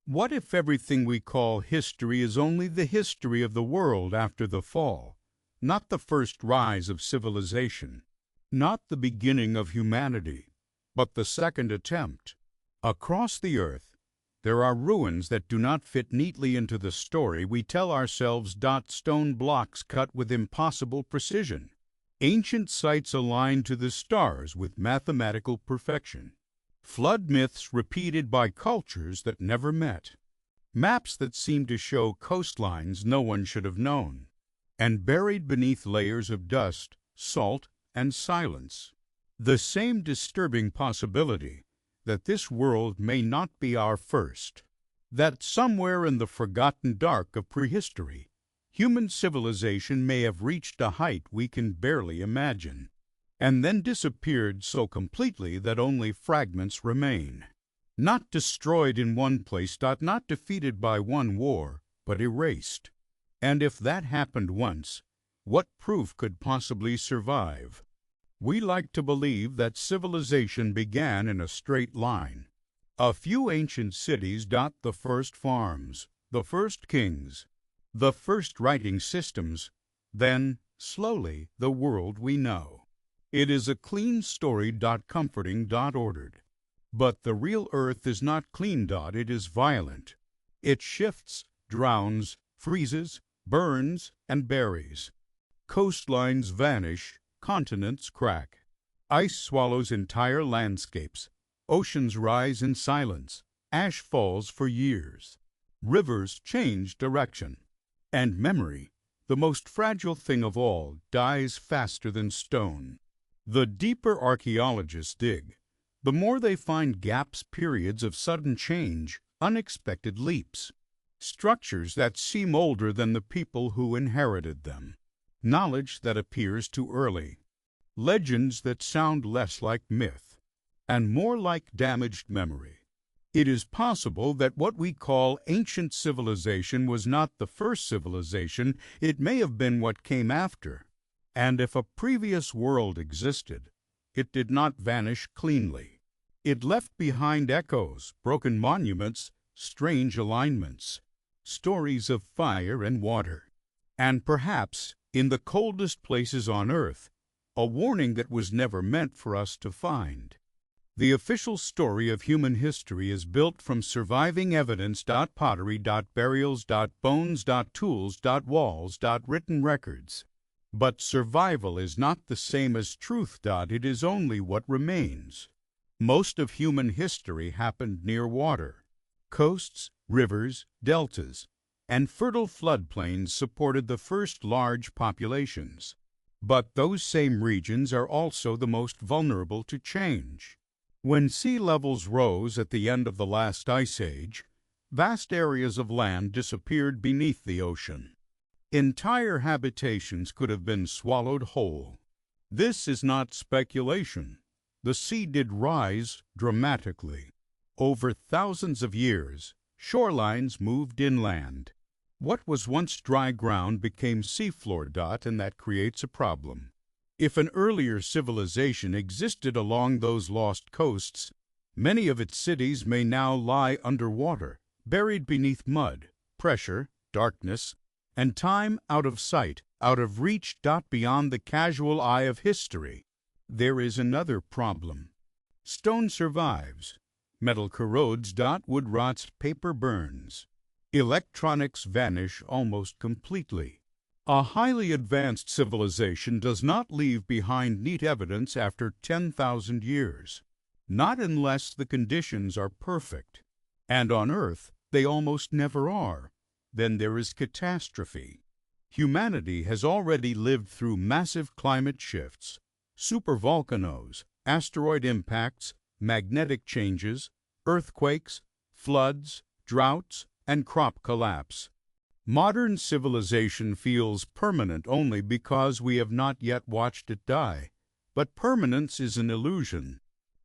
What if everything we call history is only the history of the world after the fall, not the first rise of civilization, not the beginning of humanity, but the second attempt? Across the earth, there are ruins that do not fit neatly into the story we tell ourselves. Stone blocks cut with impossible precision. Ancient sites aligned to the stars with mathematical perfection. Flood myths repeated by cultures that never met. Maps that seem to show coastlines no one should have known. And buried beneath layers of dust, salt, and silence, the same disturbing possibility that this world may not be our first, that somewhere in the forgotten dark of prehistory, human civilization may have reached a height we can barely imagine, and then disappeared so completely that only fragments remain. Not destroyed in one place, not defeated by one war, but erased. And if that happened once, what proof could possibly survive? We like to believe that civilization began in a straight line. A few ancient cities, the first farms, the first kings, the first writing systems, then, slowly, the world we know. It is a clean story, comforting, ordered. But the real earth is not clean, it is violent. It shifts, drowns, freezes, burns, and buries. Coastlines vanish, continents crack. Ice swallows entire landscapes. Oceans rise in silence. Ash falls for years. Rivers change direction. And memory, the most fragile thing of all, dies faster than stone. The deeper archaeologists dig, the more they find gaps, periods of sudden change, unexpected leaps. Structures that seem older than the people who inherited them. Knowledge that appears too early. Legends that sound less like myth, and more like damaged memory. It is possible that what we call ancient civilization was not the first civilization. It may have been what came after. And if a previous world existed, it did not vanish cleanly. It left behind echoes, broken monuments, strange alignments, stories of fire and water, and perhaps, in the coldest places on Earth, a warning that was never meant for us to find. The official story of human history is built from surviving evidence, pottery, burials, bones, tools, walls, written records. But survival is not the same as truth. It is only what remains. Most of human history happened near water. Coasts, rivers, deltas, and fertile floodplains supported the first large populations. But those same regions are also the most vulnerable to change. When sea levels rose at the end of the last ice age, vast areas of land disappeared beneath the ocean. Entire habitations could have been swallowed whole. This is not speculation. The sea did rise dramatically. Over thousands of years, shorelines moved inland. What was once dry ground became seafloor, and that creates a problem. If an earlier civilization existed along those lost coasts, many of its cities may now lie underwater, buried beneath mud, pressure, darkness, and time, out of sight, out of reach, beyond the casual eye of history. There is another problem. Stone survives. Metal corrodes, wood rots, paper burns. Electronics vanish almost completely. A highly advanced civilization does not leave behind neat evidence after 10,000 years. Not unless the conditions are perfect. And on Earth, they almost never are. Then there is catastrophe. Humanity has already lived through massive climate shifts, supervolcanoes, asteroid impacts, magnetic changes, earthquakes, floods, droughts, and crop collapse. Modern civilization feels permanent only because we have not yet watched it die. But permanence is an illusion.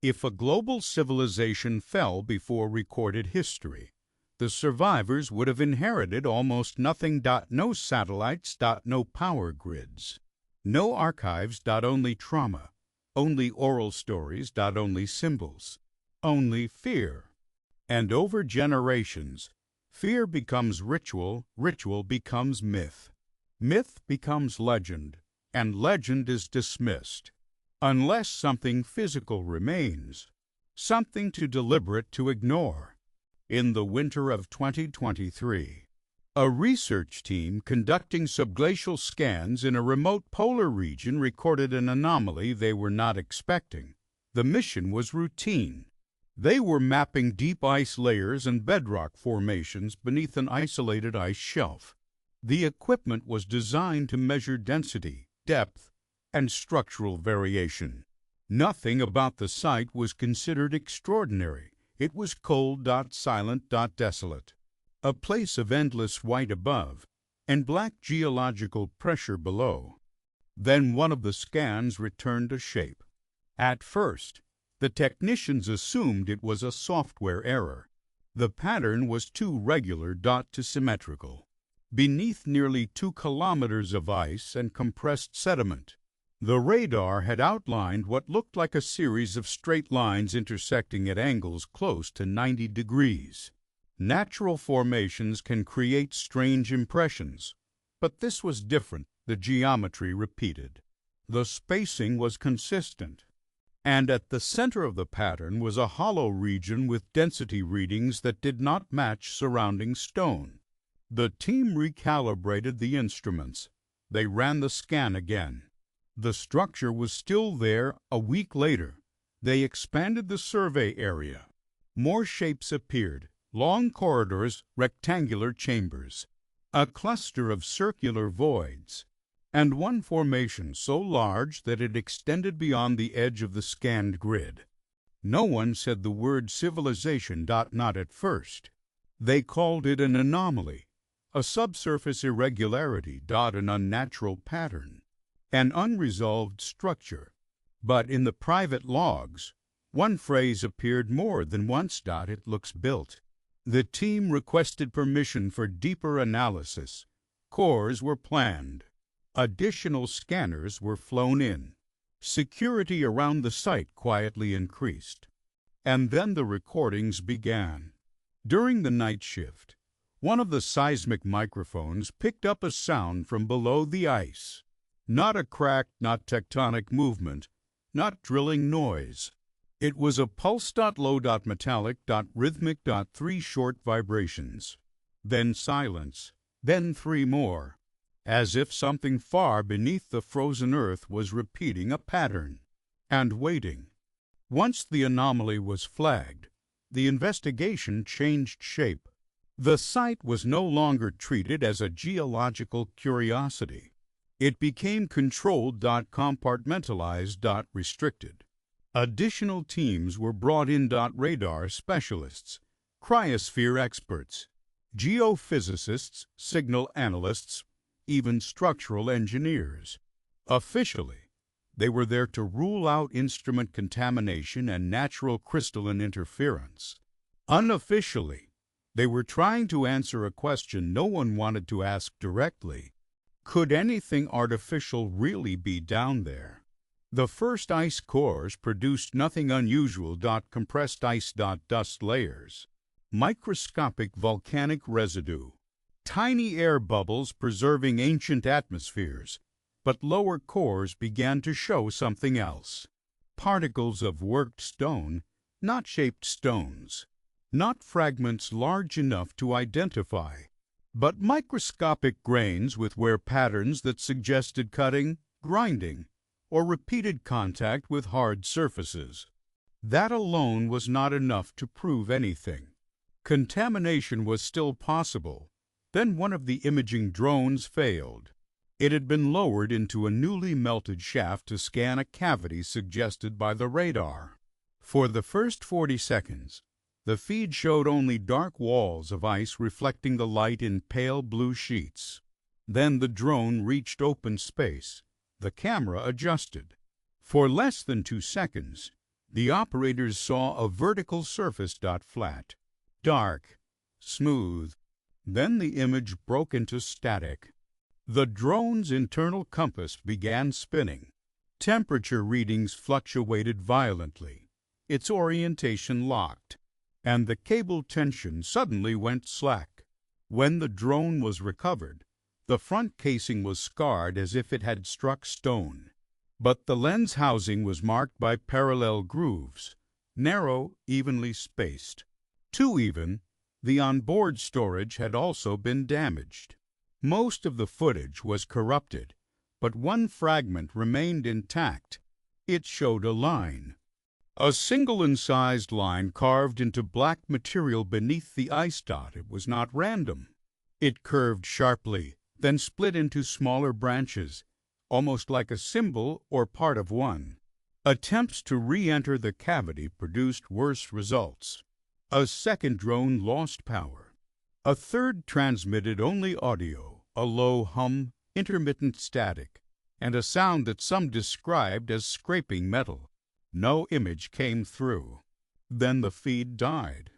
If a global civilization fell before recorded history, the survivors would have inherited almost nothing. No satellites, no power grids. No archives. Only trauma. Only oral stories. Only symbols. Only fear. And over generations, fear becomes ritual, ritual becomes myth. Myth becomes legend, and legend is dismissed, unless something physical remains, something too deliberate to ignore. In the winter of 2023, a research team conducting subglacial scans in a remote polar region recorded an anomaly they were not expecting. The mission was routine. They were mapping deep ice layers and bedrock formations beneath an isolated ice shelf. The equipment was designed to measure density, depth, and structural variation. Nothing about the site was considered extraordinary. It was cold, silent, desolate. A place of endless white above and black geological pressure below. Then one of the scans returned a shape. At first, the technicians assumed it was a software error. The pattern was too regular to symmetrical. Beneath nearly 2 kilometers of ice and compressed sediment, the radar had outlined what looked like a series of straight lines intersecting at angles close to 90 degrees. Natural formations can create strange impressions, but this was different. The geometry repeated. The spacing was consistent. And at the center of the pattern was a hollow region with density readings that did not match surrounding stone. The team recalibrated the instruments. They ran the scan again. The structure was still there a week later. They expanded the survey area. More shapes appeared, long corridors, rectangular chambers, a cluster of circular voids, and one formation so large that it extended beyond the edge of the scanned grid. No one said the word civilization, not at first. They called it an anomaly, a subsurface irregularity, an unnatural pattern, an unresolved structure. But in the private logs, one phrase appeared more than once. It looks built. The team requested permission for deeper analysis. Cores were planned. Additional scanners were flown in. Security around the site quietly increased. And then the recordings began. During the night shift, one of the seismic microphones picked up a sound from below the ice. Not a crack, not tectonic movement, not drilling noise. It was a pulse, low, metallic, rhythmic, 3 short vibrations. Then silence, then 3 more. As if something far beneath the frozen earth was repeating a pattern and waiting. Once the anomaly was flagged, the investigation changed shape. The site was no longer treated as a geological curiosity. It became controlled, compartmentalized, restricted. Additional teams were brought in, radar specialists, cryosphere experts, geophysicists, signal analysts, even structural engineers. Officially, they were there to rule out instrument contamination and natural crystalline interference. Unofficially, they were trying to answer a question no one wanted to ask directly. Could anything artificial really be down there? The first ice cores produced nothing unusual, compressed ice, dust layers, microscopic volcanic residue, tiny air bubbles preserving ancient atmospheres, but lower cores began to show something else. Particles of worked stone, not shaped stones, not fragments large enough to identify, but microscopic grains with wear patterns that suggested cutting, grinding, or repeated contact with hard surfaces. That alone was not enough to prove anything. Contamination was still possible. Then one of the imaging drones failed. It had been lowered into a newly melted shaft to scan a cavity suggested by the radar. For the first 40 seconds, the feed showed only dark walls of ice reflecting the light in pale blue sheets. Then the drone reached open space. The camera adjusted. For less than 2 seconds, the operators saw a vertical surface, flat, dark, smooth. Then the image broke into static. The drone's internal compass began spinning. Temperature readings fluctuated violently. Its orientation locked. and the cable tension suddenly went slack. When the drone was recovered, the front casing was scarred as if it had struck stone. But the lens housing was marked by parallel grooves, narrow, evenly spaced. Too even, the onboard storage had also been damaged. Most of the footage was corrupted, but one fragment remained intact. It showed a line. A single incised line carved into black material beneath the ice dot. It was not random. It curved sharply, then split into smaller branches, almost like a symbol or part of one. Attempts to re-enter the cavity produced worse results. A second drone lost power. A third transmitted only audio, a low hum, intermittent static, and a sound that some described as scraping metal. No image came through. Then the feed died.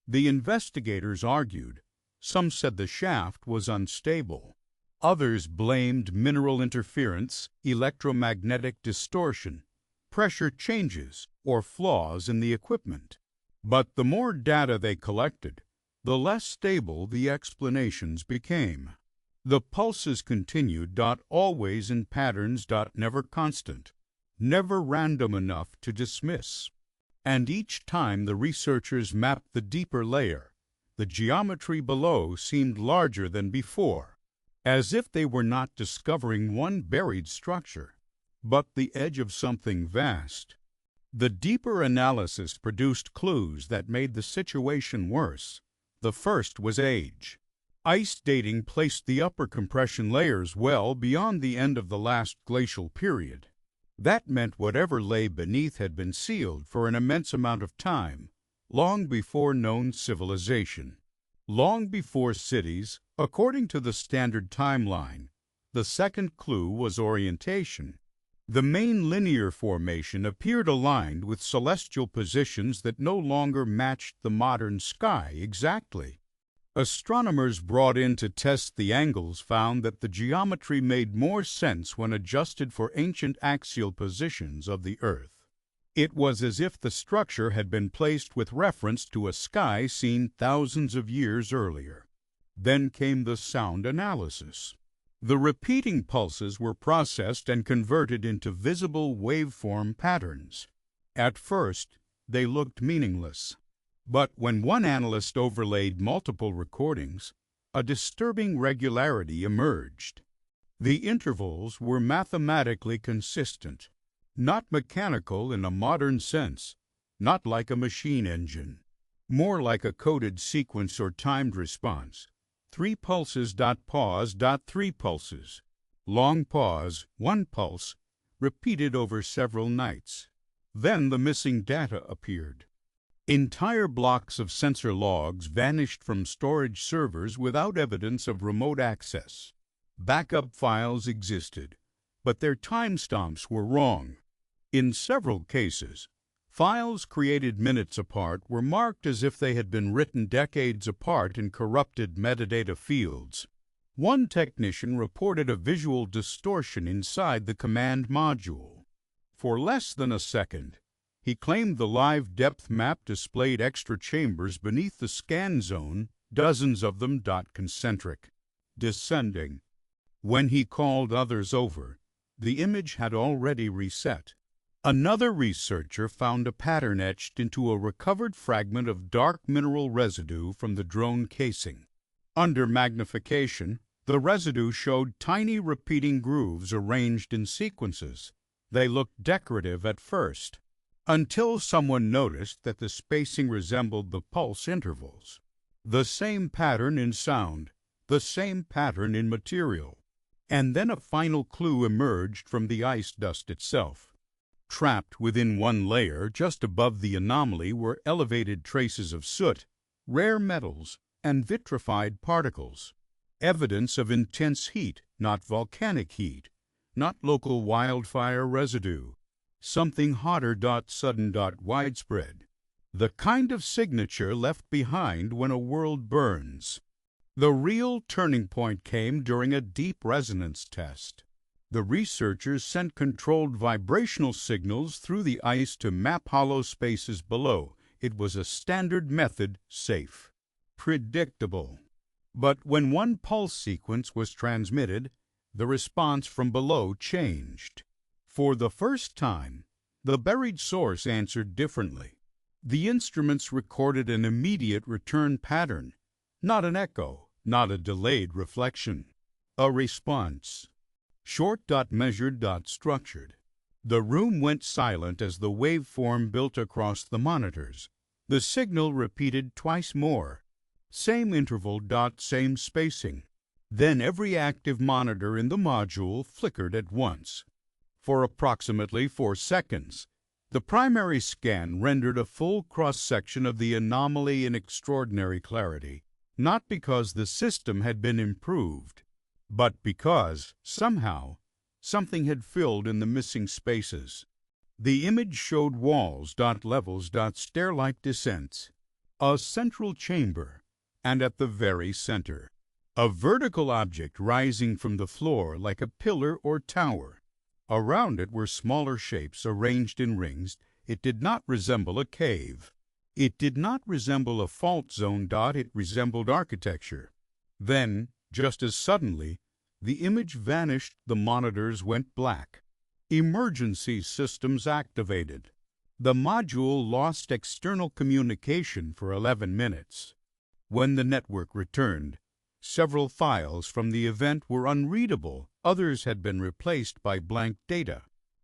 The investigators argued. Some said the shaft was unstable. Others blamed mineral interference, electromagnetic distortion, pressure changes, or flaws in the equipment. But the more data they collected, the less stable the explanations became. The pulses continued, always in patterns, never constant, never random enough to dismiss. And each time the researchers mapped the deeper layer, the geometry below seemed larger than before, as if they were not discovering one buried structure, but the edge of something vast. The deeper analysis produced clues that made the situation worse. The first was age. Ice dating placed the upper compression layers well beyond the end of the last glacial period. That meant whatever lay beneath had been sealed for an immense amount of time, long before known civilization. Long before cities, according to the standard timeline. The second clue was orientation. The main linear formation appeared aligned with celestial positions that no longer matched the modern sky exactly. Astronomers brought in to test the angles found that the geometry made more sense when adjusted for ancient axial positions of the Earth. It was as if the structure had been placed with reference to a sky seen thousands of years earlier. Then came the sound analysis. The repeating pulses were processed and converted into visible waveform patterns. At first, they looked meaningless. But when one analyst overlaid multiple recordings, a disturbing regularity emerged. The intervals were mathematically consistent, not mechanical in a modern sense, not like a machine engine, more like a coded sequence or timed response. 3 pulses, pause, 3 pulses. Long pause, 1 pulse, repeated over several nights. Then the missing data appeared. Entire blocks of sensor logs vanished from storage servers without evidence of remote access. Backup files existed, but their timestamps were wrong. In several cases, files created minutes apart were marked as if they had been written decades apart in corrupted metadata fields. One technician reported a visual distortion inside the command module. For less than a second, he claimed the live depth map displayed extra chambers beneath the scan zone, dozens of them, concentric, descending. When he called others over, the image had already reset. Another researcher found a pattern etched into a recovered fragment of dark mineral residue from the drone casing. Under magnification, the residue showed tiny repeating grooves arranged in sequences. They looked decorative at first, until someone noticed that the spacing resembled the pulse intervals. The same pattern in sound, the same pattern in material. And then a final clue emerged from the ice dust itself. Trapped within one layer, just above the anomaly, were elevated traces of soot, rare metals, and vitrified particles. Evidence of intense heat, not volcanic heat, not local wildfire residue. Something hotter, sudden, widespread. The kind of signature left behind when a world burns. The real turning point came during a deep resonance test. The researchers sent controlled vibrational signals through the ice to map hollow spaces below, It was a standard method, safe, predictable. But when one pulse sequence was transmitted, the response from below changed. For the first time, the buried source answered differently. The instruments recorded an immediate return pattern, not an echo, not a delayed reflection. A response. Short, measured, structured. The room went silent as the waveform built across the monitors. The signal repeated twice more. Same interval, same spacing. Then every active monitor in the module flickered at once. For approximately 4 seconds, the primary scan rendered a full cross-section of the anomaly in extraordinary clarity, not because the system had been improved, but because, somehow, something had filled in the missing spaces. The image showed walls, levels, stair-like descents, a central chamber, and at the very center, a vertical object rising from the floor like a pillar or tower. Around it were smaller shapes arranged in rings. It did not resemble a cave. It did not resemble a fault zone. It resembled architecture. Then, just as suddenly, the image vanished, the monitors went black. Emergency systems activated. The module lost external communication for 11 minutes. When the network returned, several files from the event were unreadable. Others had been replaced by blank data.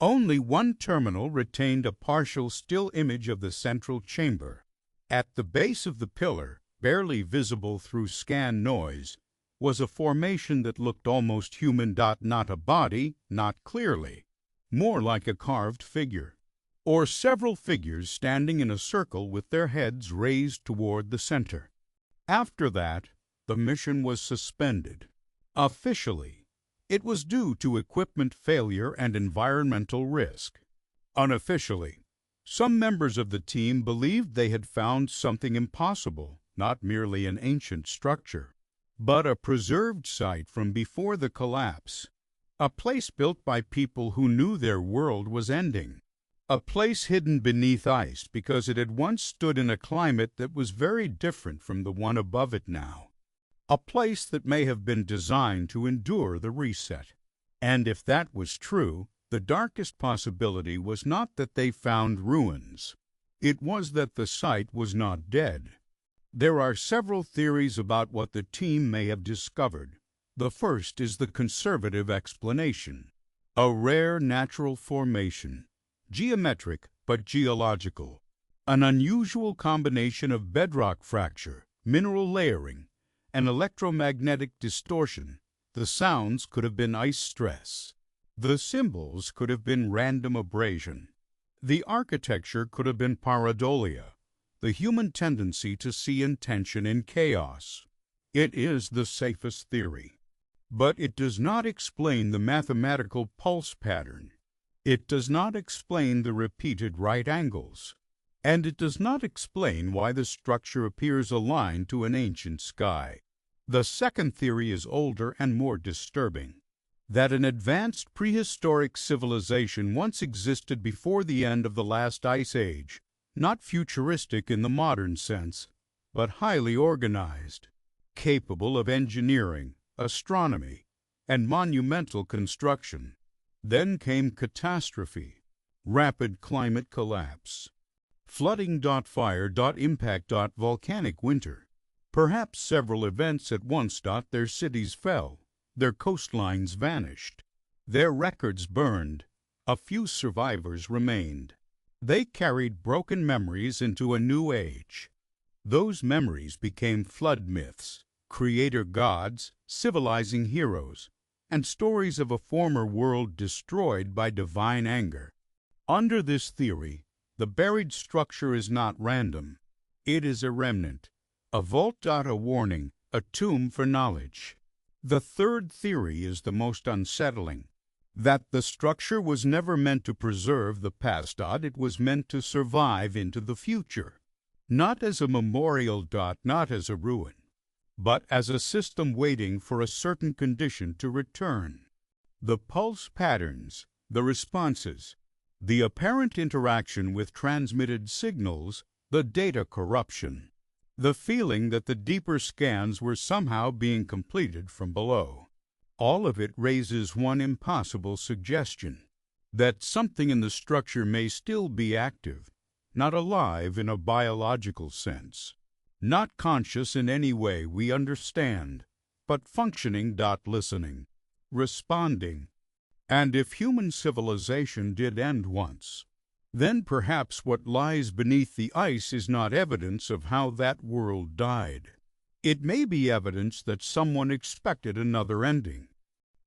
Only one terminal retained a partial still image of the central chamber. At the base of the pillar, barely visible through scan noise, was a formation that looked almost human. Not a body, not clearly. More like a carved figure, or several figures standing in a circle with their heads raised toward the center. After that, the mission was suspended. Officially, it was due to equipment failure and environmental risk. Unofficially, some members of the team believed they had found something impossible, not merely an ancient structure, but a preserved site from before the collapse. A place built by people who knew their world was ending. A place hidden beneath ice because it had once stood in a climate that was very different from the one above it now. A place that may have been designed to endure the reset. And if that was true, the darkest possibility was not that they found ruins. It was that the site was not dead. There are several theories about what the team may have discovered. The first is the conservative explanation. A rare natural formation, geometric but geological. An unusual combination of bedrock fracture, mineral layering, and electromagnetic distortion. The sounds could have been ice stress. The symbols could have been random abrasion. The architecture could have been pareidolia, the human tendency to see intention in chaos. It is the safest theory. But it does not explain the mathematical pulse pattern. It does not explain the repeated right angles. And it does not explain why the structure appears aligned to an ancient sky. The second theory is older and more disturbing. That an advanced prehistoric civilization once existed before the end of the last ice age, not futuristic in the modern sense, but highly organized, capable of engineering, astronomy, and monumental construction. Then came catastrophe, rapid climate collapse, flooding, fire, impact, volcanic winter. Perhaps several events at once. Their cities fell, their coastlines vanished, their records burned. A few survivors remained. They carried broken memories into a new age. Those memories became flood myths, creator gods, civilizing heroes, and stories of a former world destroyed by divine anger. Under this theory, the buried structure is not random. It is a remnant, a vault. A warning, a tomb for knowledge. The third theory is the most unsettling, that the structure was never meant to preserve the past. It was meant to survive into the future, not as a memorial. Not as a ruin, but as a system waiting for a certain condition to return. The pulse patterns, the responses, the apparent interaction with transmitted signals the data corruption, the feeling that the deeper scans were somehow being completed from below. All of it raises one impossible suggestion, that something in the structure may still be active, not alive in a biological sense, not conscious in any way we understand, but functioning, listening, responding. And if human civilization did end once, then perhaps what lies beneath the ice is not evidence of how that world died. It may be evidence that someone expected another ending.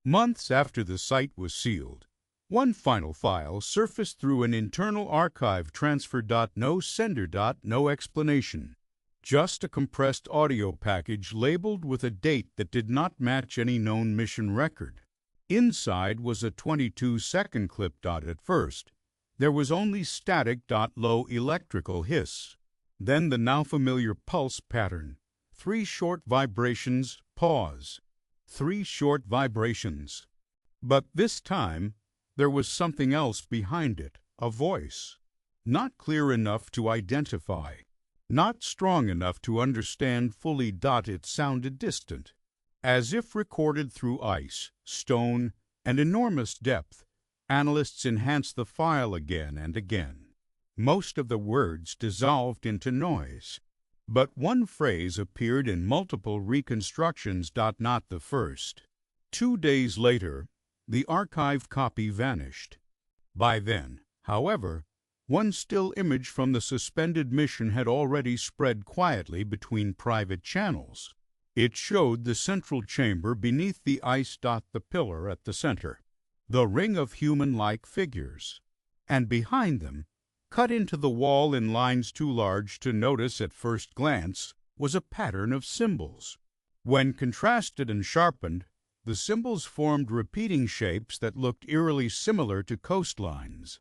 Months after the site was sealed, one final file surfaced through an internal archive transfer. No sender. No explanation. Just a compressed audio package labeled with a date that did not match any known mission record. Inside was a 22-second clip. At first, there was only static. Low electrical hiss. Then the now familiar pulse pattern. 3 short vibrations, pause. 3 short vibrations. But this time, there was something else behind it, a voice. Not clear enough to identify, not strong enough to understand fully. It sounded distant, as if recorded through ice, stone, and enormous depth. Analysts enhanced the file again and again. Most of the words dissolved into noise, but one phrase appeared in multiple reconstructions. Not the first. 2 days later, the archive copy vanished. By then, however, one still image from the suspended mission had already spread quietly between private channels. It showed the central chamber beneath the ice. The pillar at the center, the ring of human-like figures, and behind them, cut into the wall in lines too large to notice at first glance, was a pattern of symbols. When contrasted and sharpened, the symbols formed repeating shapes that looked eerily similar to coastlines.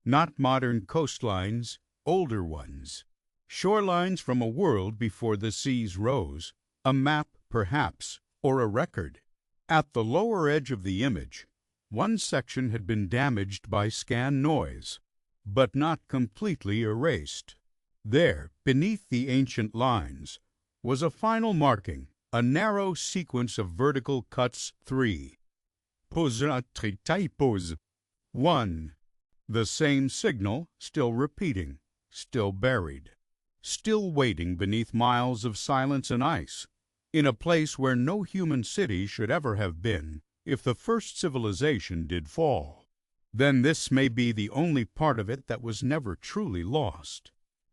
Not modern coastlines, older ones. Shorelines from a world before the seas rose, a map perhaps, or a record. At the lower edge of the image, one section had been damaged by scan noise, but not completely erased. There, beneath the ancient lines, was a final marking, a narrow sequence of vertical cuts. 3. Pause. 1. The same signal, still repeating, still buried, still waiting beneath miles of silence and ice, in a place where no human city should ever have been if the first civilization did fall. Then this may be the only part of it that was never truly lost.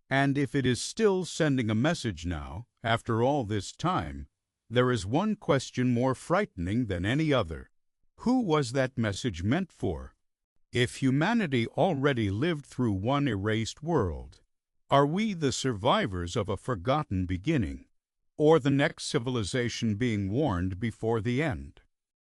And if it is still sending a message now, after all this time, there is one question more frightening than any other. Who was that message meant for? If humanity already lived through one erased world, are we the survivors of a forgotten beginning, or the next civilization being warned before the end?